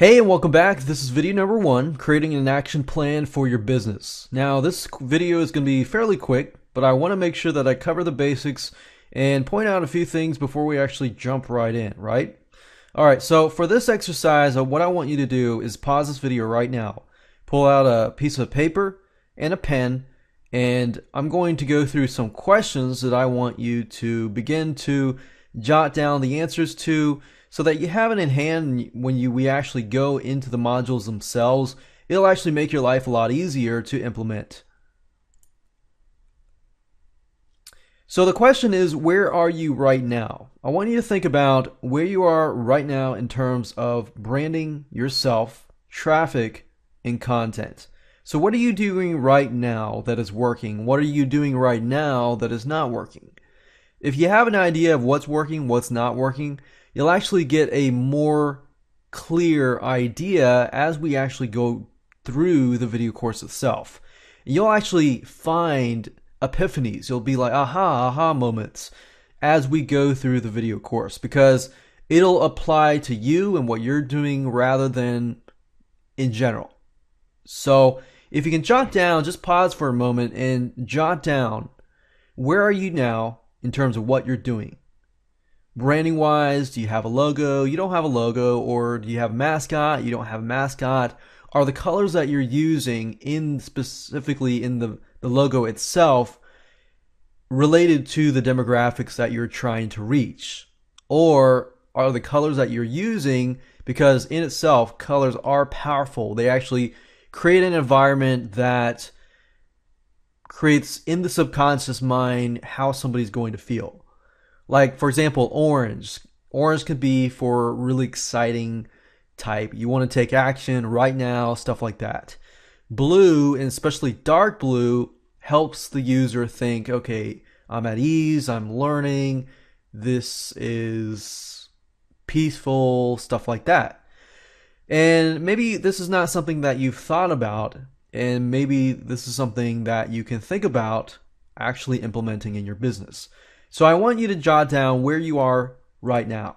Hey, and welcome back. This is video number 1, creating an action plan for your business. Now, this video is going to be fairly quick, but I want to make sure that I cover the basics and point out a few things before we actually jump right in, right? All right, so for this exercise, what I want you to do is pause this video right now. Pull out a piece of paper and a pen, and I'm going to go through some questions that I want you to begin to jot down the answers to, so that you have it in hand when we actually go into the modules themselves. It'll actually make your life a lot easier to implement. So the question is, where are you right now? I want you to think about where you are right now in terms of branding yourself, traffic, and content. So what are you doing right now that is working? What are you doing right now that is not working? If you have an idea of what's working, what's not working, you'll actually get a more clear idea as we actually go through the video course itself. You'll actually find epiphanies. You'll be like aha moments as we go through the video course, because it'll apply to you and what you're doing rather than in general. So if you can jot down, just pause for a moment and jot down, where are you now in terms of what you're doing? Branding wise, do you have a logo? You don't have a logo. Or do you have a mascot? You don't have a mascot. Are the colors that you're using specifically in the logo itself related to the demographics that you're trying to reach? Or are the colors that you're using, because in itself, colors are powerful. They actually create an environment that creates in the subconscious mind how somebody's going to feel. Like, for example, orange. Orange could be for really exciting type. You want to take action right now, stuff like that. Blue, and especially dark blue, helps the user think, okay, I'm at ease, I'm learning, this is peaceful, stuff like that. And maybe this is not something that you've thought about, and maybe this is something that you can think about actually implementing in your business. So I want you to jot down where you are right now.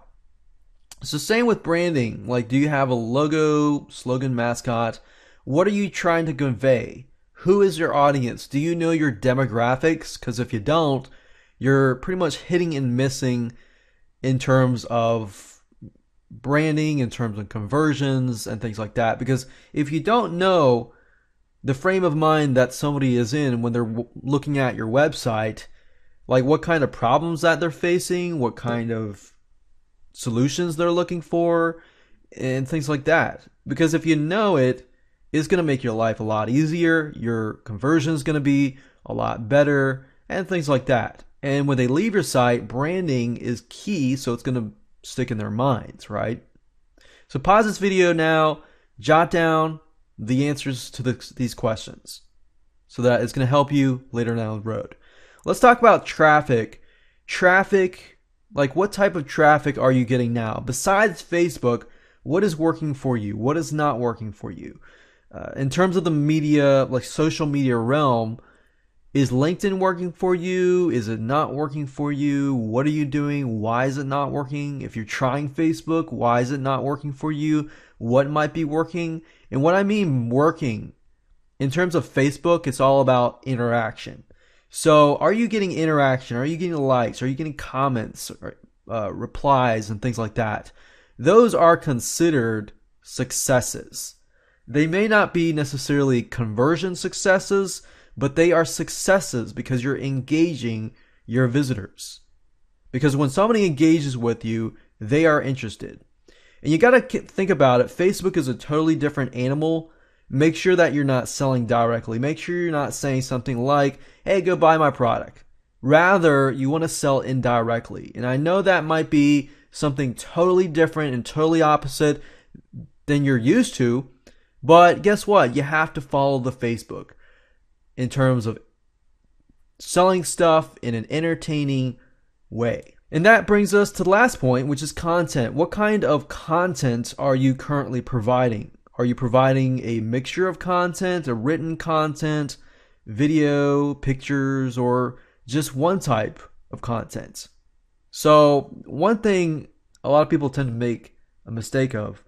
So same with branding. Like, do you have a logo, slogan, mascot? What are you trying to convey? Who is your audience? Do you know your demographics? Because if you don't, you're pretty much hitting and missing in terms of branding, in terms of conversions and things like that. Because if you don't know the frame of mind that somebody is in when they're looking at your website, like what kind of problems that they're facing, what kind of solutions they're looking for, and things like that. Because if you know it, it's going to make your life a lot easier, your conversion is going to be a lot better, and things like that. And when they leave your site, branding is key, so it's going to stick in their minds, right? So pause this video now, jot down the answers to these questions, so that it's going to help you later down the road. Let's talk about traffic. Traffic, like what type of traffic are you getting now? Besides Facebook, what is working for you? What is not working for you? In terms of the media, like social media realm, is LinkedIn working for you? Is it not working for you? What are you doing? Why is it not working? If you're trying Facebook, why is it not working for you? What might be working? And what I mean working, in terms of Facebook, it's all about interaction. So are you getting interaction? Are you getting likes? Are you getting comments, replies, and things like that? Those are considered successes. They may not be necessarily conversion successes, but they are successes because you're engaging your visitors. Because when somebody engages with you, they are interested. And you got to think about it. Facebook is a totally different animal. Make sure that you're not selling directly. Make sure you're not saying something like, hey, go buy my product. Rather, you want to sell indirectly. And I know that might be something totally different and totally opposite than you're used to, but guess what? You have to follow the Facebook in terms of selling stuff in an entertaining way. And that brings us to the last point, which is content. What kind of content are you currently providing? Are you providing a mixture of content, a written content, video, pictures, or just one type of content? So one thing a lot of people tend to make a mistake of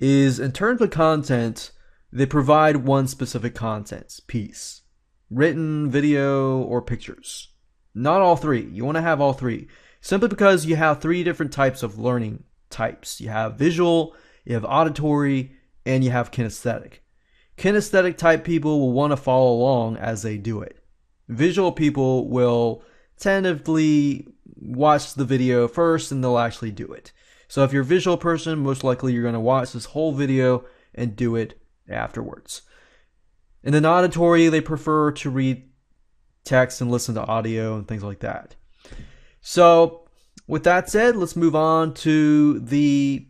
is in terms of content, they provide one specific content piece: written, video, or pictures. Not all three. You want to have all three, simply because you have three different types of learning types. You have visual, you have auditory, and you have kinesthetic. Kinesthetic type people will want to follow along as they do it. Visual people will tentatively watch the video first and they'll actually do it. So if you're a visual person, most likely you're going to watch this whole video and do it afterwards. And then auditory, they prefer to read text and listen to audio and things like that. So with that said, let's move on to the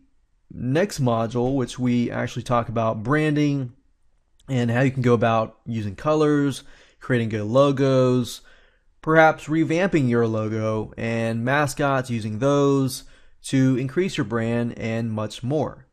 next module, which we actually talk about branding and how you can go about using colors, creating good logos, perhaps revamping your logo and mascots, using those to increase your brand, and much more.